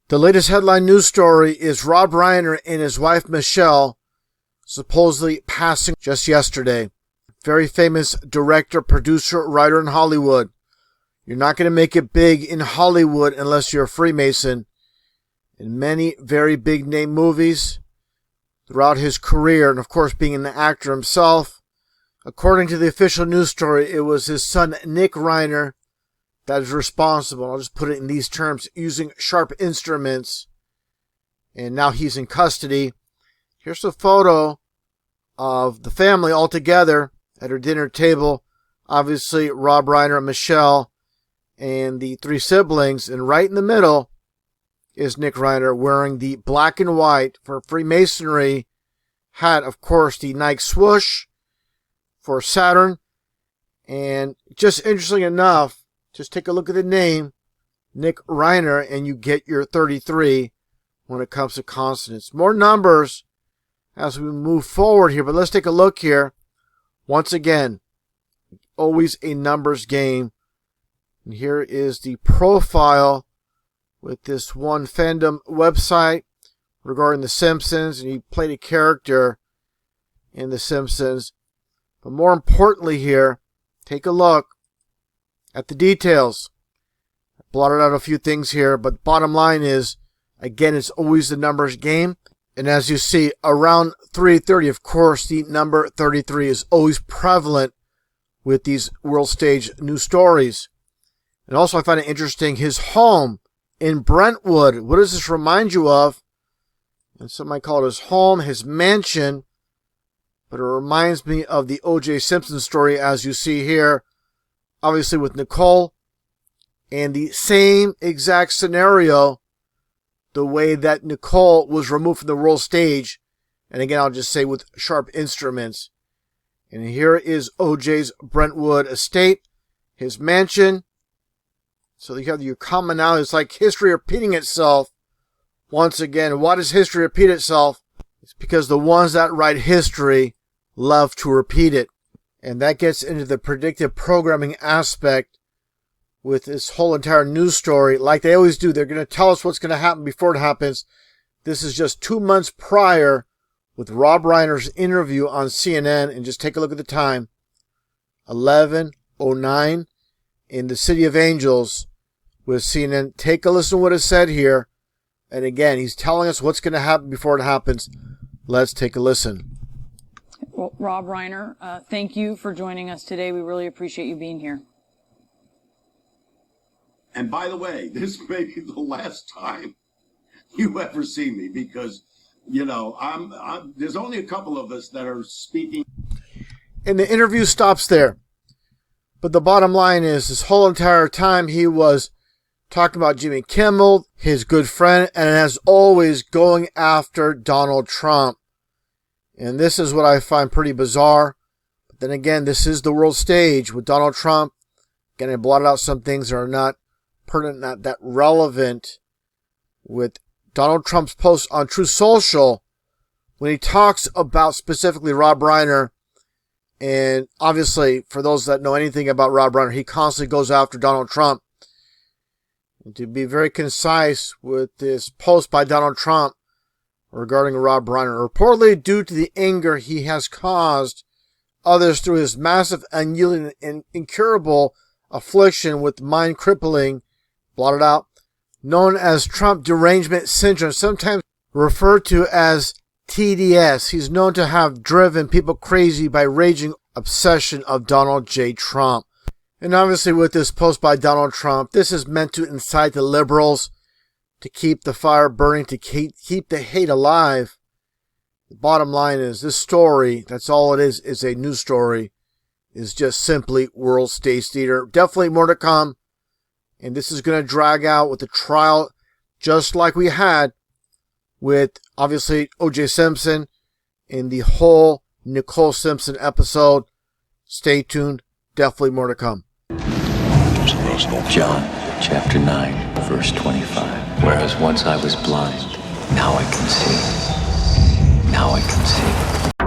The latest headline news story is Rob Reiner and his wife Michelle supposedly passing just yesterday. Very famous director, producer, writer in Hollywood. You're not going to make it big in Hollywood unless you're a Freemason. In many very big name movies throughout his career, and of course being an actor himself. According to the official news story, it was his son Nick Reiner that is responsible. I'll just put it in these terms, using sharp instruments. And now he's in custody. Here's a photo of the family all together at her dinner table. Obviously, Rob Reiner, Michelle, and the three siblings. And right in the middle is Nick Reiner wearing the black and white for Freemasonry hat. Of course, the Nike swoosh for Saturn. And just interesting enough, just take a look at the name, Nick Reiner, and you get your 33 when it comes to consonants. More numbers as we move forward here, but let's take a look here. Once again, always a numbers game. And here is the profile with this one fandom website regarding The Simpsons, and he played a character in The Simpsons. But more importantly here, take a look at the details. I blotted out a few things here, but bottom line is, again, it's always the numbers game. And as you see, around 3:30, of course, the number 33 is always prevalent with these world stage news stories. And also, I find it interesting, his home in Brentwood. What does this remind you of? And some might call it his home, his mansion. But it reminds me of the O.J. Simpson story, as you see here. Obviously with Nicole, and the same exact scenario, the way that Nicole was removed from the world stage, and again I'll just say with sharp instruments. And here is OJ's Brentwood estate, his mansion. So you have your commonality. It's like history repeating itself once again. Why does history repeat itself? It's because the ones that write history love to repeat it. And that gets into the predictive programming aspect with this whole entire news story. Like they always do, they're going to tell us what's going to happen before it happens. This is just 2 months prior with Rob Reiner's interview on CNN. And just take a look at the time. 11:09 in the City of Angels with CNN. Take a listen to what is said here. And again, he's telling us what's going to happen before it happens. Let's take a listen. Well, Rob Reiner, thank you for joining us today. We really appreciate you being here. And by the way, this may be the last time you ever see me because, you know, there's only a couple of us that are speaking. And the interview stops there. But the bottom line is, this whole entire time he was talking about Jimmy Kimmel, his good friend, and as always, going after Donald Trump. And this is what I find pretty bizarre. But then again, this is the world stage with Donald Trump. Again, I blotted out some things that are not pertinent, not that relevant. With Donald Trump's post on Truth Social, when he talks about specifically Rob Reiner, and obviously, for those that know anything about Rob Reiner, he constantly goes after Donald Trump. And to be very concise with this post by Donald Trump regarding Rob Reiner, reportedly due to the anger he has caused others through his massive, unyielding, and incurable affliction with mind-crippling, blotted out, known as Trump derangement syndrome, sometimes referred to as TDS. He's known to have driven people crazy by raging obsession of Donald J. Trump. And obviously with this post by Donald Trump, this is meant to incite the liberals to keep the fire burning, to keep the hate alive. The bottom line is, this story, that's all it is a news story, is just simply world stage theater. Definitely more to come. And this is going to drag out with the trial, just like we had with, obviously, O.J. Simpson in the whole Nicole Simpson episode. Stay tuned. Definitely more to come. John chapter 9, verse 25. Whereas once I was blind, now I can see. Now I can see.